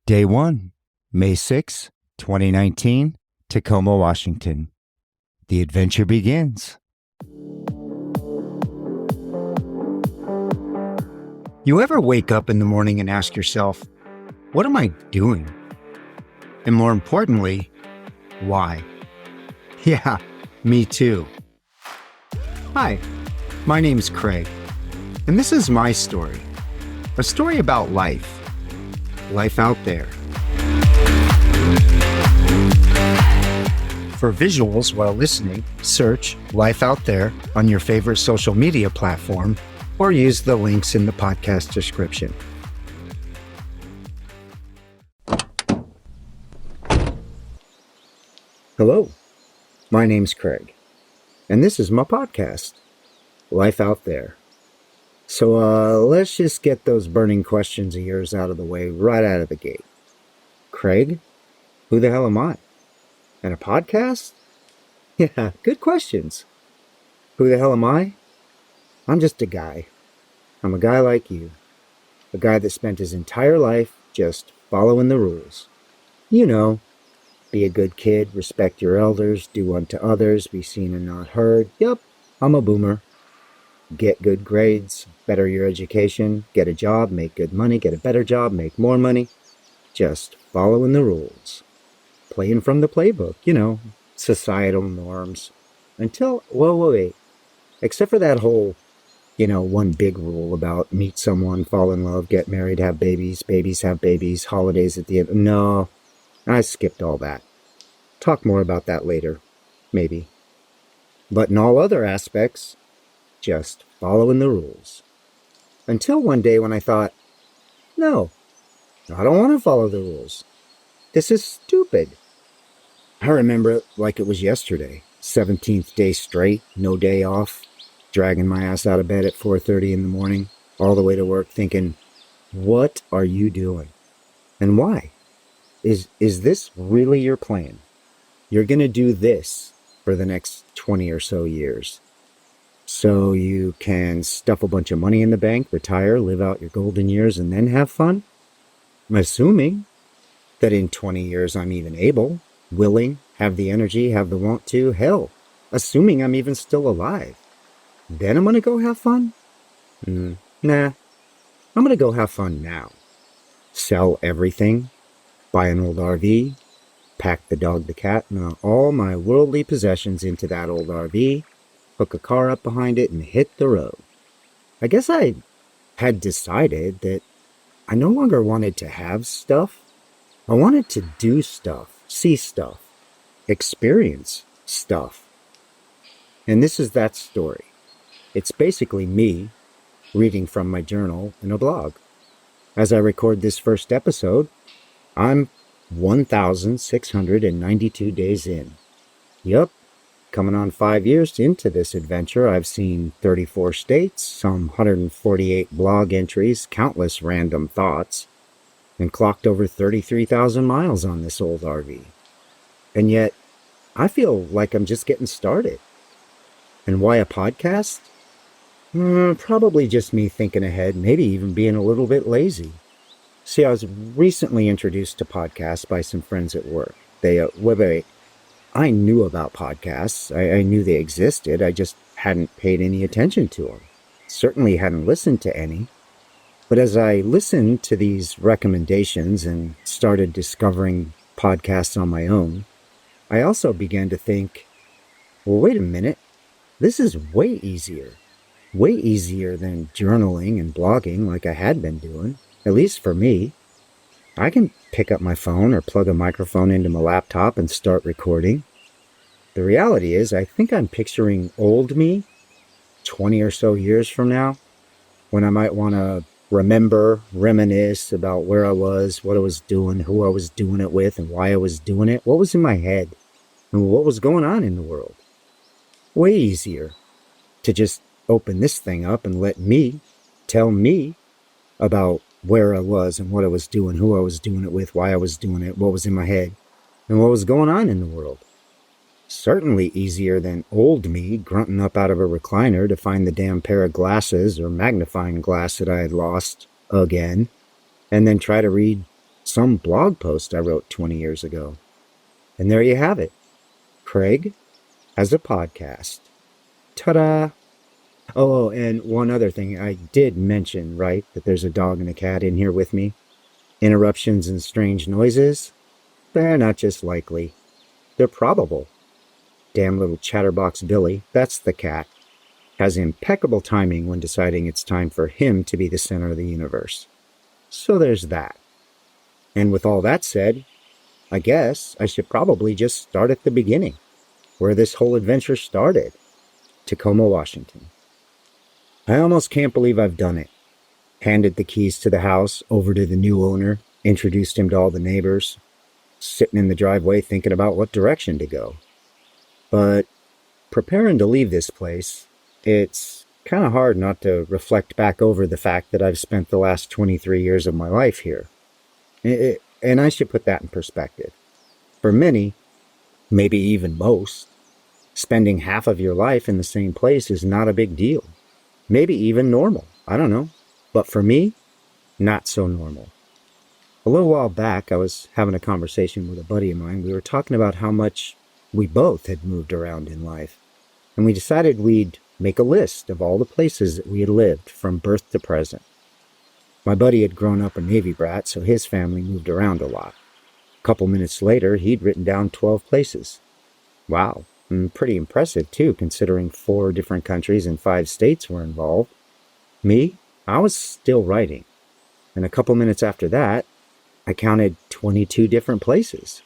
Day 1, May 6, 2019, Tacoma, Washington. The adventure begins. You ever wake up in the morning and ask yourself, what am I doing? And more importantly, why? Yeah, me too. Hi, my name's Craig, and this is my story. A story about life. Life out there. For visuals while listening, search Life Out There on your favorite social media platform or use the links in the podcast description. Hello, my name's Craig, and this is my podcast, Life Out There. So let's just get those burning questions of yours out of the way right out of the gate. Craig, who the hell am I? And a podcast? Yeah, good questions. Who the hell am I? I'm just a guy. I'm a guy like you. A guy that spent his entire life just following the rules. You know, be a good kid, respect your elders, do unto others, be seen and not heard. Yup, I'm a boomer. Get good grades, better your education, get a job, make good money, get a better job, make more money. Just following the rules. Playing from the playbook, you know, societal norms. Until, wait. Except for that whole, one big rule about meet someone, fall in love, get married, have babies, babies have babies, holidays at the end. No, I skipped all that. Talk more about that later, maybe. But in all other aspects, just following the rules. Until one day when I thought, no, I don't want to follow the rules. This is stupid. I remember it like it was yesterday. 17th day straight, no day off, dragging my ass out of bed at 4:30 in the morning, all the way to work thinking, what are you doing? And why? Is this really your plan? You're going to do this for the next 20 or so years. So you can stuff a bunch of money in the bank, retire, live out your golden years, and then have fun? I'm assuming that in 20 years I'm even able, willing, have the energy, have the want to, hell, assuming I'm even still alive. Then I'm going to go have fun? Nah, I'm going to go have fun now. Sell everything, buy an old RV, pack the dog, the cat, and all my worldly possessions into that old RV, hook a car up behind it, and hit the road. I guess I had decided that I no longer wanted to have stuff. I wanted to do stuff, see stuff, experience stuff. And this is that story. It's basically me reading from my journal in a blog. As I record this first episode, I'm 1,692 days in. Yup. Coming on 5 years into this adventure, I've seen 34 states, some 148 blog entries, countless random thoughts, and clocked over 33,000 miles on this old RV. And yet, I feel like I'm just getting started. And why a podcast? Probably just me thinking ahead, maybe even being a little bit lazy. See, I was recently introduced to podcasts by some friends at work. I knew about podcasts. I knew they existed. I just hadn't paid any attention to them. Certainly hadn't listened to any. But as I listened to these recommendations and started discovering podcasts on my own, I also began to think, well, wait a minute. This is way easier than journaling and blogging like I had been doing, at least for me. I can pick up my phone or plug a microphone into my laptop and start recording. The reality is, I think I'm picturing old me 20 or so years from now, when I might want to reminisce about where I was, what I was doing, who I was doing it with, and why I was doing it, what was in my head, and what was going on in the world. Way easier to just open this thing up and let me tell me about where I was and what I was doing, who I was doing it with, why I was doing it, what was in my head, and what was going on in the world. Certainly easier than old me grunting up out of a recliner to find the damn pair of glasses or magnifying glass that I had lost again, and then try to read some blog post I wrote 20 years ago. And there you have it. Craig has a podcast. Ta-da! Oh, and one other thing. I did mention, right, that there's a dog and a cat in here with me. Interruptions and strange noises? They're not just likely. They're probable. Damn little chatterbox Billy, that's the cat, has impeccable timing when deciding it's time for him to be the center of the universe. So there's that. And with all that said, I guess I should probably just start at the beginning, where this whole adventure started. Tacoma, Washington. I almost can't believe I've done it. Handed the keys to the house over to the new owner, introduced him to all the neighbors, sitting in the driveway thinking about what direction to go. But preparing to leave this place, it's kind of hard not to reflect back over the fact that I've spent the last 23 years of my life here. And I should put that in perspective. For many, maybe even most, spending half of your life in the same place is not a big deal. Maybe even normal. I don't know. But for me, not so normal. A little while back, I was having a conversation with a buddy of mine. We were talking about how much we both had moved around in life. And we decided we'd make a list of all the places that we had lived from birth to present. My buddy had grown up a Navy brat, so his family moved around a lot. A couple minutes later, he'd written down 12 places. Wow, and pretty impressive too, considering 4 different countries and 5 states were involved. Me, I was still writing. And a couple minutes after that, I counted 22 different places.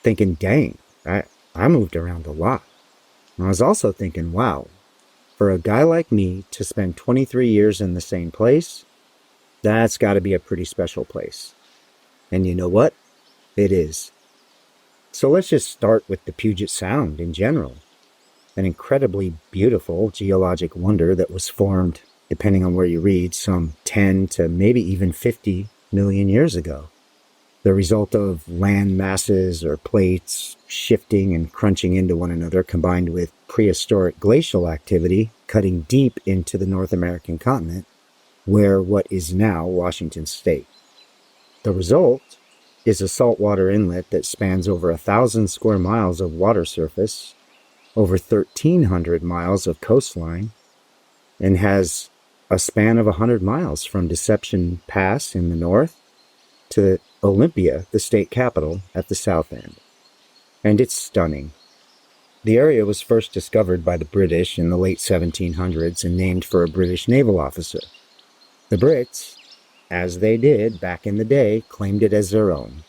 Thinking, dang, I moved around a lot. And I was also thinking, wow, for a guy like me to spend 23 years in the same place, that's got to be a pretty special place. And you know what? It is. So let's just start with the Puget Sound in general. An incredibly beautiful geologic wonder that was formed, depending on where you read, some 10 to maybe even 50 million years ago. The result of land masses or plates shifting and crunching into one another combined with prehistoric glacial activity cutting deep into the North American continent, where what is now Washington State. The result is a saltwater inlet that spans over 1,000 square miles of water surface, over 1,300 miles of coastline, and has a span of 100 miles from Deception Pass in the north to Olympia, the state capital, at the south end. And it's stunning. The area was first discovered by the British in the late 1700s and named for a British naval officer. The Brits, as they did back in the day, claimed it as their own.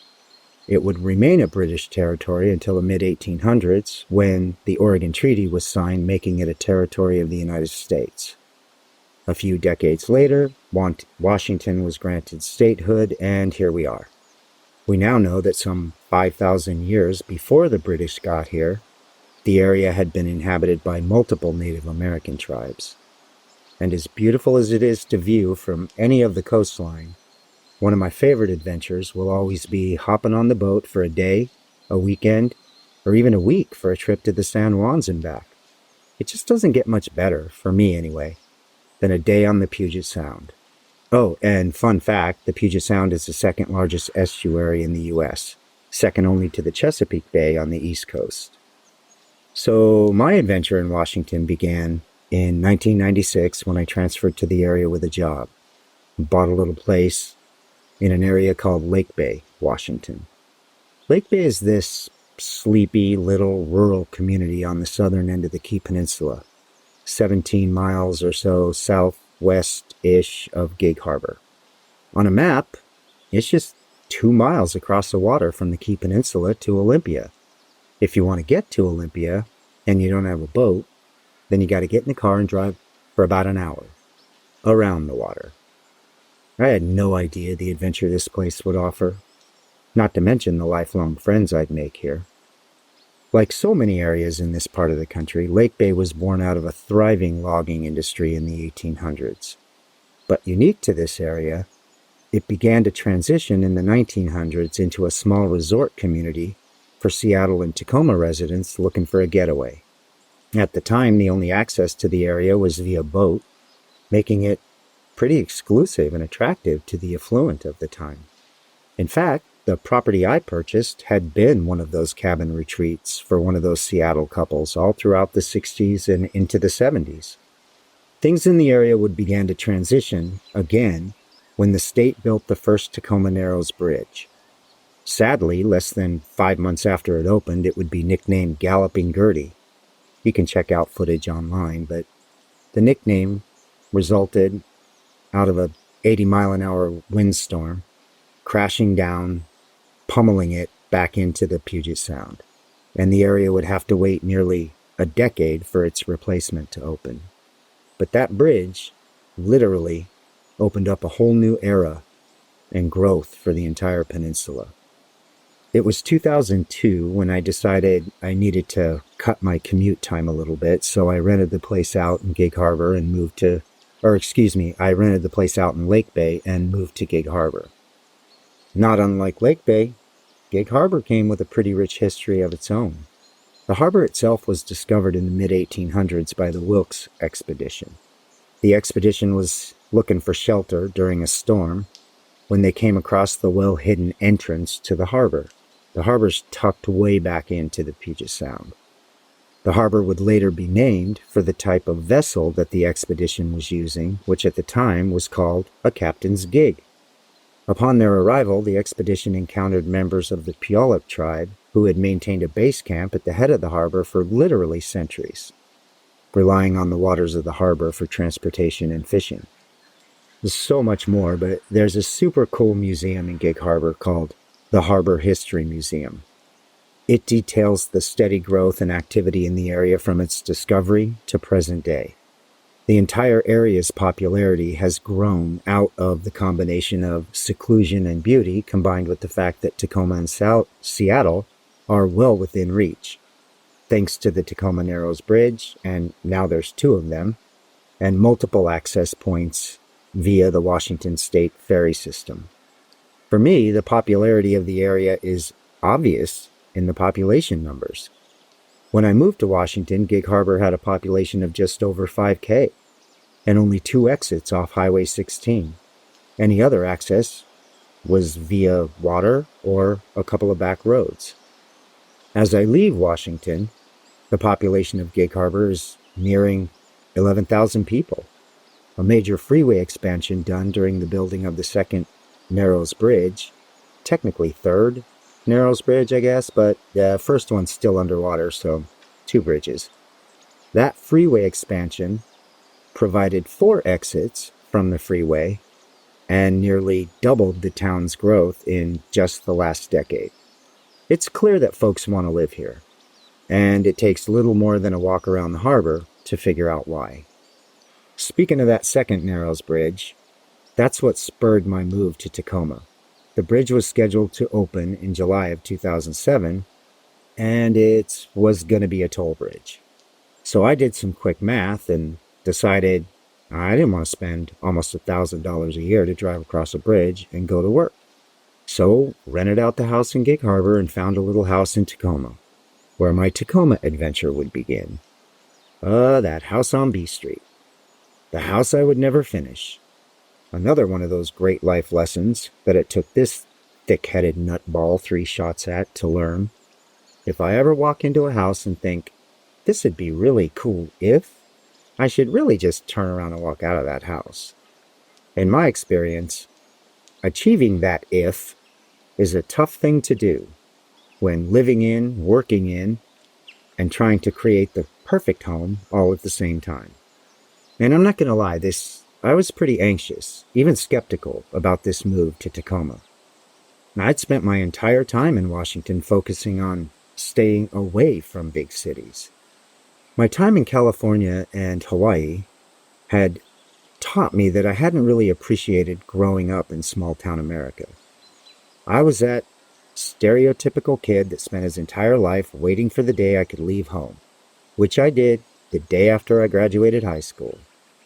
It would remain a British territory until the mid-1800s, when the Oregon Treaty was signed, making it a territory of the United States. A few decades later, Washington was granted statehood, and here we are. We now know that some 5,000 years before the British got here, the area had been inhabited by multiple Native American tribes. And as beautiful as it is to view from any of the coastline, one of my favorite adventures will always be hopping on the boat for a day, a weekend, or even a week for a trip to the San Juans and back. It just doesn't get much better, for me anyway, than a day on the Puget Sound. Oh, and fun fact, the Puget Sound is the second largest estuary in the U.S., second only to the Chesapeake Bay on the East Coast. So my adventure in Washington began in 1996 when I transferred to the area with a job. Bought a little place in an area called Lake Bay, Washington. Lake Bay is this sleepy little rural community on the southern end of the Key Peninsula, 17 miles or so southwest-ish of Gig Harbor. On a map, it's just 2 miles across the water from the Key Peninsula to Olympia. If you want to get to Olympia and you don't have a boat, then you got to get in the car and drive for about an hour around the water. I had no idea the adventure this place would offer, not to mention the lifelong friends I'd make here. Like so many areas in this part of the country, Lake Bay was born out of a thriving logging industry in the 1800s. But unique to this area, it began to transition in the 1900s into a small resort community for Seattle and Tacoma residents looking for a getaway. At the time, the only access to the area was via boat, making it pretty exclusive and attractive to the affluent of the time. In fact, the property I purchased had been one of those cabin retreats for one of those Seattle couples all throughout the 60s and into the 70s. Things in the area would begin to transition again when the state built the first Tacoma Narrows Bridge. Sadly, less than 5 months after it opened, it would be nicknamed Galloping Gertie. You can check out footage online, but the nickname resulted out of a 80-mile-an-hour windstorm, crashing down, pummeling it back into the Puget Sound. And the area would have to wait nearly a decade for its replacement to open. But that bridge literally opened up a whole new era and growth for the entire peninsula. It was 2002 when I decided I needed to cut my commute time a little bit, so I rented the place out in Gig Harbor and I rented the place out in Lake Bay and moved to Gig Harbor. Not unlike Lake Bay, Gig Harbor came with a pretty rich history of its own. The harbor itself was discovered in the mid-1800s by the Wilkes expedition. The expedition was looking for shelter during a storm when they came across the well-hidden entrance to the harbor. The harbor's tucked way back into the Puget Sound. The harbor would later be named for the type of vessel that the expedition was using, which at the time was called a captain's gig. Upon their arrival, the expedition encountered members of the Puyallup tribe who had maintained a base camp at the head of the harbor for literally centuries, relying on the waters of the harbor for transportation and fishing. There's so much more, but there's a super cool museum in Gig Harbor called the Harbor History Museum. It details the steady growth and activity in the area from its discovery to present day. The entire area's popularity has grown out of the combination of seclusion and beauty combined with the fact that Tacoma and Seattle are well within reach, thanks to the Tacoma Narrows Bridge, and now there's 2 of them, and multiple access points via the Washington State ferry system. For me, the popularity of the area is obvious in the population numbers. When I moved to Washington, Gig Harbor had a population of just over 5K and only 2 exits off Highway 16. Any other access was via water or a couple of back roads. As I leave Washington, the population of Gig Harbor is nearing 11,000 people. A major freeway expansion done during the building of the second Narrows Bridge, technically third Narrows Bridge, I guess, but the first one's still underwater, so 2 bridges. That freeway expansion provided 4 exits from the freeway and nearly doubled the town's growth in just the last decade. It's clear that folks want to live here, and it takes little more than a walk around the harbor to figure out why. Speaking of that second Narrows Bridge, that's what spurred my move to Tacoma. The bridge was scheduled to open in July of 2007, and it was going to be a toll bridge. So I did some quick math and decided I didn't want to spend almost $1,000 a year to drive across a bridge and go to work. So rented out the house in Gig Harbor and found a little house in Tacoma, where my Tacoma adventure would begin. That house on B Street. The house I would never finish. Another one of those great life lessons that it took this thick-headed nutball 3 shots at to learn. If I ever walk into a house and think, this would be really cool if, I should really just turn around and walk out of that house. In my experience, achieving that if is a tough thing to do when living in, working in, and trying to create the perfect home all at the same time. And I'm not going to lie, I was pretty anxious, even skeptical about this move to Tacoma. I'd spent my entire time in Washington focusing on staying away from big cities. My time in California and Hawaii had taught me that I hadn't really appreciated growing up in small-town America. I was that stereotypical kid that spent his entire life waiting for the day I could leave home, which I did the day after I graduated high school,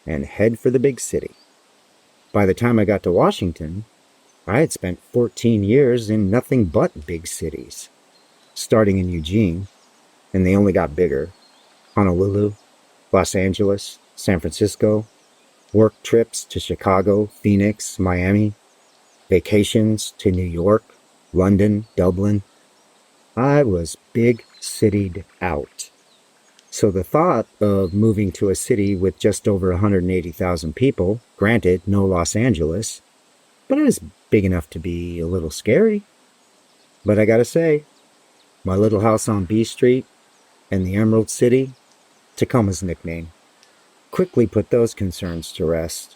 and head for the big city. By the time I got to Washington, I had spent 14 years in nothing but big cities, starting in Eugene, and they only got bigger, Honolulu, Los Angeles, San Francisco, work trips to Chicago, Phoenix, Miami. vacations to New York, London, Dublin. I was big citied out. So the thought of moving to a city with just over 180,000 people, granted, no Los Angeles, but it was big enough to be a little scary. But I gotta say, my little house on B Street and the Emerald City, Tacoma's nickname, quickly put those concerns to rest.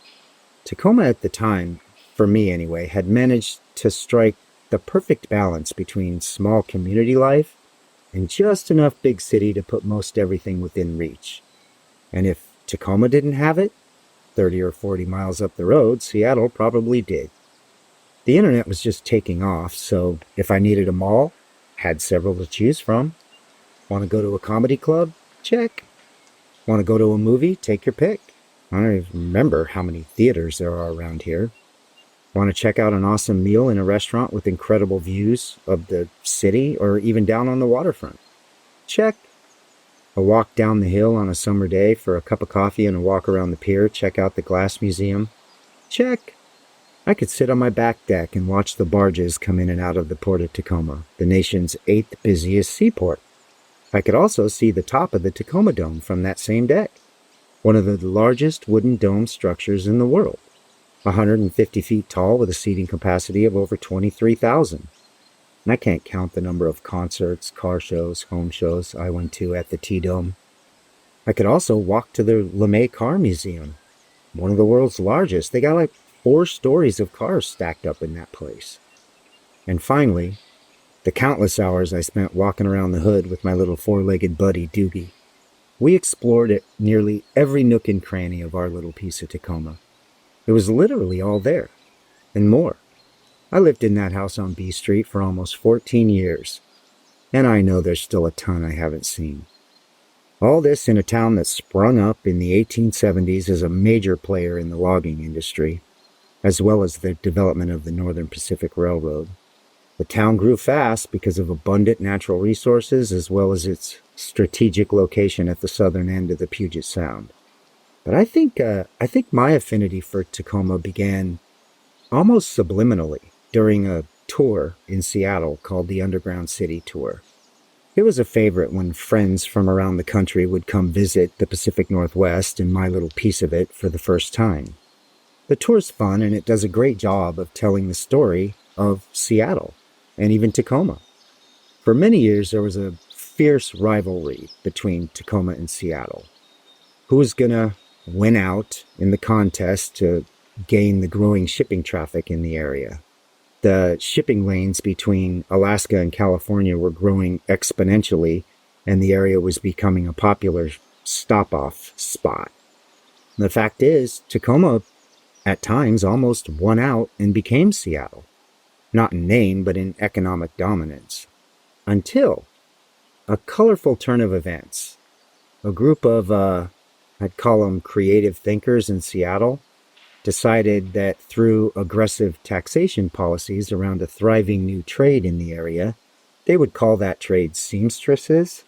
Tacoma at the time, for me anyway, had managed to strike the perfect balance between small community life and just enough big city to put most everything within reach. And if Tacoma didn't have it, 30 or 40 miles up the road, Seattle probably did. The internet was just taking off, so if I needed a mall, had several to choose from. Want to go to a comedy club? Check. Want to go to a movie? Take your pick. I don't even remember how many theaters there are around here. Want to check out an awesome meal in a restaurant with incredible views of the city or even down on the waterfront? Check. A walk down the hill on a summer day for a cup of coffee and a walk around the pier, check out the Glass Museum? Check. I could sit on my back deck and watch the barges come in and out of the port of Tacoma, the nation's 8th busiest seaport. I could also see the top of the Tacoma Dome from that same deck, one of the largest wooden dome structures in the world, 150 feet tall with a seating capacity of over 23,000. And I can't count the number of concerts, car shows, home shows I went to at the T-Dome. I could also walk to the LeMay Car Museum, one of the world's largest. They got like 4 stories of cars stacked up in that place. And finally, the countless hours I spent walking around the hood with my little 4-legged buddy, Doogie. We explored at nearly every nook and cranny of our little piece of Tacoma. It was literally all there, and more. I lived in that house on B Street for almost 14 years, and I know there's still a ton I haven't seen. All this in a town that sprung up in the 1870s as a major player in the logging industry, as well as the development of the Northern Pacific Railroad. The town grew fast because of abundant natural resources as well as its strategic location at the southern end of the Puget Sound. But I think my affinity for Tacoma began almost subliminally during a tour in Seattle called the Underground City Tour. It was a favorite when friends from around the country would come visit the Pacific Northwest and my little piece of it for the first time. The tour's fun and it does a great job of telling the story of Seattle and even Tacoma. For many years, there was a fierce rivalry between Tacoma and Seattle. Who was going to win out in the contest to gain the growing shipping traffic in the area? The shipping lanes between Alaska and California were growing exponentially, and the area was becoming a popular stop-off spot. The fact is, Tacoma at times almost won out and became Seattle. Not in name, but in economic dominance. Until a colorful turn of events. A group of, I'd call them creative thinkers in Seattle, decided that through aggressive taxation policies around a thriving new trade in the area, they would call that trade seamstresses.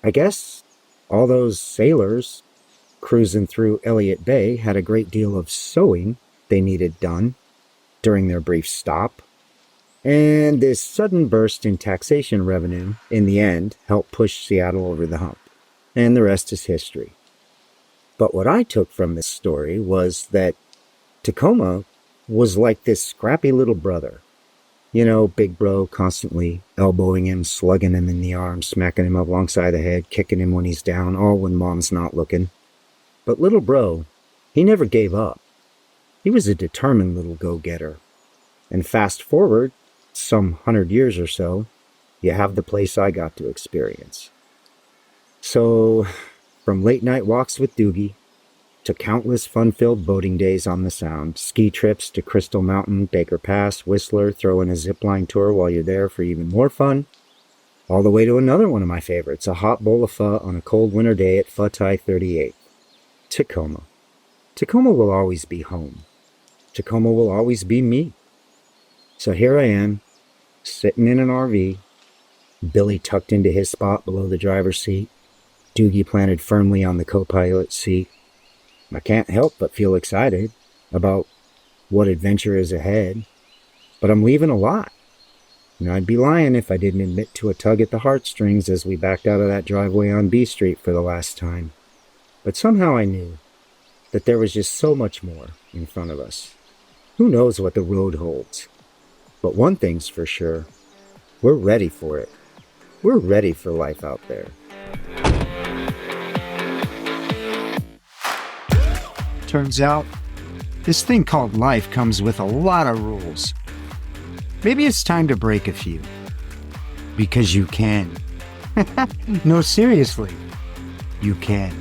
I guess all those sailors cruising through Elliott Bay had a great deal of sewing they needed done during their brief stop. And this sudden burst in taxation revenue, in the end, helped push Seattle over the hump. And the rest is history. But what I took from this story was that Tacoma was like this scrappy little brother. You know, big bro constantly elbowing him, slugging him in the arm, smacking him up alongside the head, kicking him when he's down, all when mom's not looking. But little bro, he never gave up. He was a determined little go-getter. And fast forward some 100 years or so, you have the place I got to experience. So, from late night walks with Doogie, to countless fun-filled boating days on the Sound, ski trips to Crystal Mountain, Baker Pass, Whistler, throw in a zipline tour while you're there for even more fun, all the way to another one of my favorites, a hot bowl of pho on a cold winter day at Pho Thai 38. Tacoma. Tacoma will always be home. Tacoma will always be me. So here I am, sitting in an RV, Billy tucked into his spot below the driver's seat, Doogie planted firmly on the co-pilot seat. I can't help but feel excited about what adventure is ahead. but I'm leaving a lot. And I'd be lying if I didn't admit to a tug at the heartstrings as we backed out of that driveway on B Street for the last time. But somehow I knew that there was just so much more in front of us. Who knows what the road holds? But one thing's for sure, we're ready for it. We're ready for life out there. Turns out, this thing called life comes with a lot of rules. Maybe it's time to break a few. Because you can. No, seriously, you can.